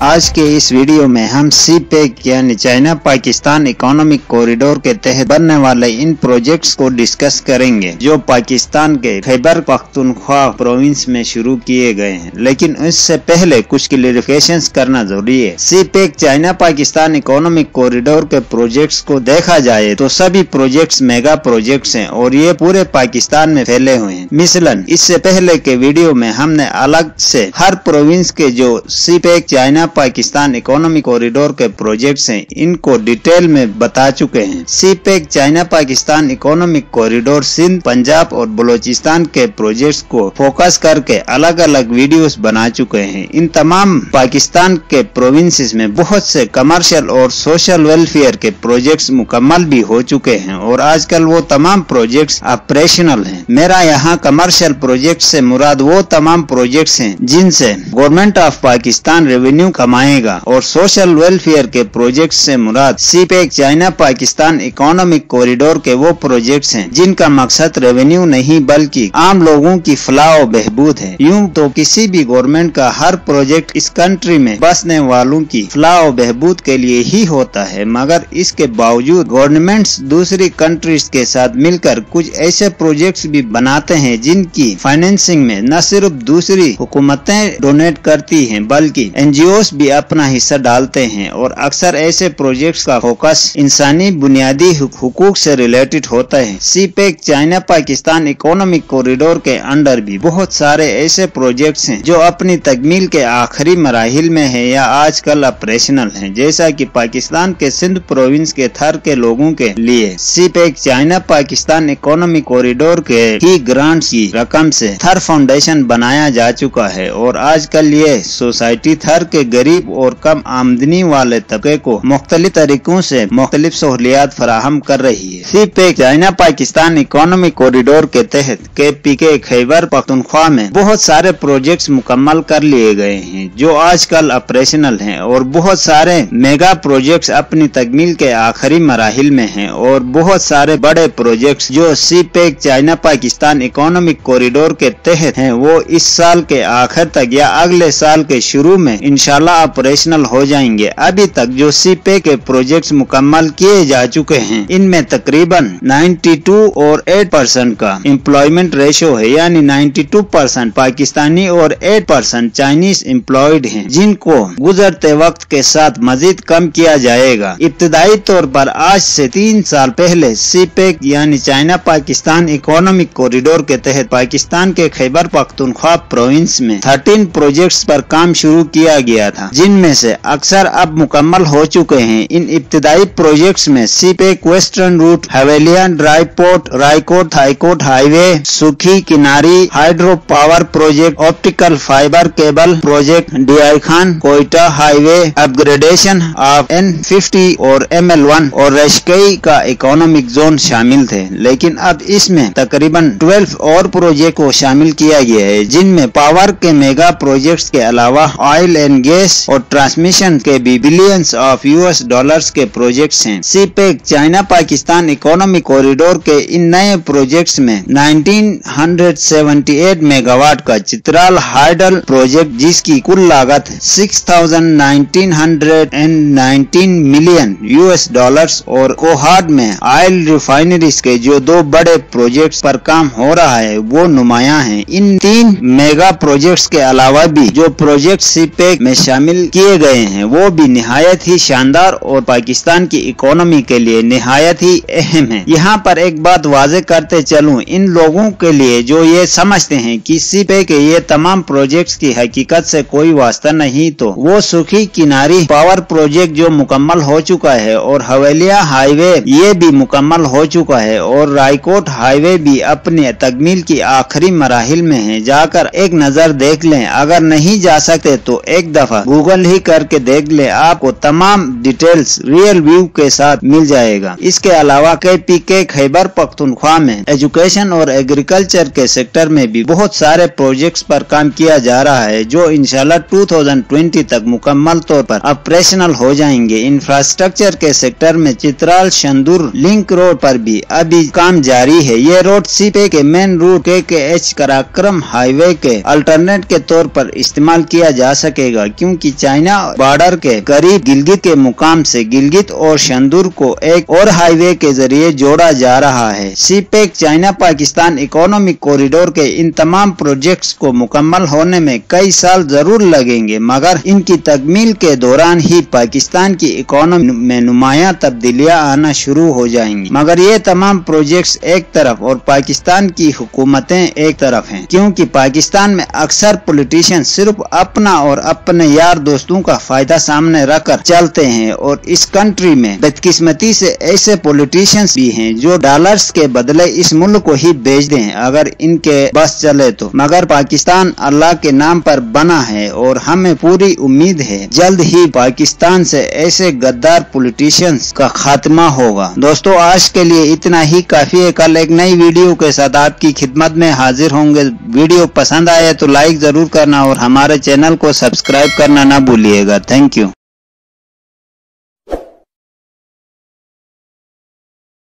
आज के इस वीडियो में हम सी-पैक यानी चाइना पाकिस्तान इकोनॉमिक कॉरिडोर के तहत बनने वाले इन प्रोजेक्ट्स को डिस्कस करेंगे जो पाकिस्तान के खैबर पख्तूनख्वा प्रोविंस में शुरू किए गए हैं। लेकिन इससे पहले कुछ क्लैरिफिकेशंस करना जरूरी है। सी-पैक चाइना पाकिस्तान इकोनॉमिक कॉरिडोर के प्रोजेक्ट्स को देखा जाए तो सभी प्रोजेक्ट्स मेगा प्रोजेक्ट्स हैं और ये पूरे पाकिस्तान में फैले हुए हैं। मिसलन इससे पहले के वीडियो में हमने अलग से हर प्रोविंस के जो CPEC China Pakistan economic corridor के प्रोजेक्ट्स हैं इनको डिटेल में बता चुके हैं। CPEC China Pakistan economic corridor Sindh, Punjab और बलोचिस्तान के प्रोजेक्ट्स को फोकस करके अलग अलग वीडियोस बना चुके हैं। इन तमाम पाकिस्तान के प्रोविंसेस में बहुत से कमर्शियल और सोशल वेलफेयर के प्रोजेक्ट्स मुकम्मल भी हो चुके हैं और आजकल वो तमाम प्रोजेक्ट्स ऑपरेशनल हैं। मेरा यहाँ कमर्शियल प्रोजेक्ट से मुराद वो तमाम प्रोजेक्ट्स हैं जिनसे गवर्नमेंट ऑफ पाकिस्तान रेवेन्यू कमाएगा और सोशल वेलफेयर के प्रोजेक्ट्स से मुराद सी-पैक चाइना पाकिस्तान इकोनॉमिक कॉरिडोर के वो प्रोजेक्ट्स हैं जिनका मकसद रेवेन्यू नहीं बल्कि आम लोगों की फलाह और बहबूद है। यूं तो किसी भी गवर्नमेंट का हर प्रोजेक्ट इस कंट्री में बसने वालों की फलाह और बहबूद के लिए ही होता है, मगर इसके बावजूद गवर्नमेंट्स दूसरी कंट्रीज के साथ मिलकर कुछ ऐसे प्रोजेक्ट्स भी बनाते हैं जिनकी फाइनेंसिंग में न सिर्फ दूसरी हुकूमतें डोनेट करती हैं बल्कि एनजीओस भी अपना हिस्सा डालते हैं और अक्सर ऐसे प्रोजेक्ट्स का फोकस इंसानी बुनियादी हुकूक से रिलेटेड होता है। सी-पैक चाइना पाकिस्तान इकोनॉमिक कॉरिडोर के अंडर भी बहुत सारे ऐसे प्रोजेक्ट्स हैं जो अपनी तकमील के आखिरी मराहिल में है या आजकल ऑपरेशनल हैं, जैसा कि पाकिस्तान के सिंध प्रोविंस के थर के लोगों के लिए सी-पैक चाइना पाकिस्तान इकोनॉमिक कॉरिडोर के ही ग्रांट्स की रकम से थर फाउंडेशन बनाया जा चुका है और आजकल ये सोसाइटी थर के गरीब और कम आमदनी वाले तबके को मुख्तलिफ तरीकों से मुख्तलिफ सहूलियात फराहम कर रही है। सी-पैक चाइना पाकिस्तान इकोनॉमिक कॉरिडोर के तहत KPK खैबर पख्तूनख्वा में बहुत सारे प्रोजेक्ट्स मुकम्मल कर लिए गए हैं जो आजकल ऑपरेशनल हैं और बहुत सारे मेगा प्रोजेक्ट्स अपनी तकमील के आखिरी मराहिल में हैं और बहुत सारे बड़े प्रोजेक्ट्स जो CPEC China Pakistan economic corridor के तहत हैं वो इस साल के आखिर तक या अगले साल के शुरू में इंशाल्लाह ऑपरेशनल हो जाएंगे। अभी तक जो सी-पैक के प्रोजेक्ट्स मुकम्मल किए जा चुके हैं इनमें तकरीबन 92 और 8% का एम्प्लॉयमेंट रेशो है, यानी 92% पाकिस्तानी और 8% चाइनीज एम्प्लॉयड हैं जिनको गुजरते वक्त के साथ मजीद कम किया जाएगा। इब्तदाई तौर पर आज से 3 साल पहले सी-पैक यानी चाइना पाकिस्तान इकोनॉमिक कॉरिडोर के तहत पाकिस्तान के खैबर पख्तूनख्वा प्रोविंस में 13 प्रोजेक्ट्स पर काम शुरू किया गया था जिनमें से अक्सर अब मुकम्मल हो चुके हैं। इन इब्तदाई प्रोजेक्ट्स में CPEC western route, Havelian dry port, Raikot हाईकोट highway, Suki Kinari hydro power project, optical fibre cable project, DI Khan Quetta highway, upgradation of N50 और ML1 और रेशकई का इकोनॉमिक जोन शामिल थे। लेकिन अब इसमें तकरीबन 12 और प्रोजेक्ट को शामिल किया गया है जिनमें पावर के मेगा प्रोजेक्ट्स के अलावा ऑयल एंड गैस और ट्रांसमिशन के भी बिलियंस ऑफ US डॉलर्स के प्रोजेक्ट्स हैं। CPEC China Pakistan economic corridor के इन नए प्रोजेक्ट्स में 1978 मेगावाट का चित्राल हाइडल प्रोजेक्ट जिसकी कुल लागत 6,1919 मिलियन US डॉलर्स और कोहाड में ऑयल रिफाइनरीज के जो 2 बड़े प्रोजेक्ट्स पर काम हो रहा है वो नुमायां हैं। इन 3 मेगा प्रोजेक्ट्स के अलावा भी जो प्रोजेक्ट सी-पैक में शामिल किए गए हैं वो भी निहायत ही शानदार और पाकिस्तान की इकोनॉमी के लिए निहायत ही अहम है। यहाँ पर एक बात वाज़ेह करते चलूं, इन लोगों के लिए जो ये समझते हैं कि सी-पैक के ये तमाम प्रोजेक्ट्स की हकीकत से कोई वास्ता नहीं, तो वो सुखी किनारी पावर प्रोजेक्ट जो मुकम्मल हो चुका है और हवेलिया हाईवे ये भी मुकम्मल हो चुका है और रायकोट हाईवे भी अपने तकमील की आखिरी मराहिल में है। जाकर एक नजर देख लें, अगर नहीं जा सकते तो एक दफा गूगल ही करके देख ले, आपको तमाम डिटेल्स रियल व्यू के साथ मिल जाएगा। इसके अलावा KPK खैबर पख्तूनख्वा में एजुकेशन और एग्रीकल्चर के सेक्टर में भी बहुत सारे प्रोजेक्ट्स पर काम किया जा रहा है जो इंशाल्लाह 2020 तक मुकम्मल तौर पर ऑपरेशनल हो जाएंगे। इंफ्रास्ट्रक्चर के सेक्टर में चित्राल शंदूर लिंक रोड पर भी अभी काम जारी है। ये रोड सी-पैक के main route KKH Karakoram highway के अल्टरनेट के तौर पर इस्तेमाल किया जा सकेगा, क्योंकि चाइना बॉर्डर के करीब गिलगित के मुकाम से गिलगित और शंदूर को एक और हाईवे के जरिए जोड़ा जा रहा है। CPEC China Pakistan economic corridor के इन तमाम प्रोजेक्ट्स को मुकम्मल होने में कई साल जरूर लगेंगे, मगर इनकी तकमील के दौरान ही पाकिस्तान की इकोनॉमी में नुमायां तब्दीलियां आना शुरू हो जाएंगी। मगर ये तमाम प्रोजेक्ट्स एक तरफ और पाकिस्तान की हुकूमतें एक तरफ हैं, क्योंकि पाकिस्तान में अक्सर पॉलिटिशियन सिर्फ अपना और अपने यार दोस्तों का फायदा सामने रखकर चलते हैं और इस कंट्री में बदकिस्मती से ऐसे पॉलिटिशियंस भी हैं जो डॉलर्स के बदले इस मुल्क को ही बेच दें अगर इनके बस चले तो। मगर पाकिस्तान अल्लाह के नाम पर बना है और हमें पूरी उम्मीद है जल्द ही पाकिस्तान से ऐसे गद्दार पॉलिटिशियंस का खात्मा होगा। दोस्तों आज के लिए इतना ही काफी है। कल एक नई वीडियो के साथ आपकी खिदमत में हाजिर होंगे। वीडियो पसंद आए तो लाइक जरूर करना और हमारे चैनल को सब्सक्राइब करना ना भूलिएगा। Thank you.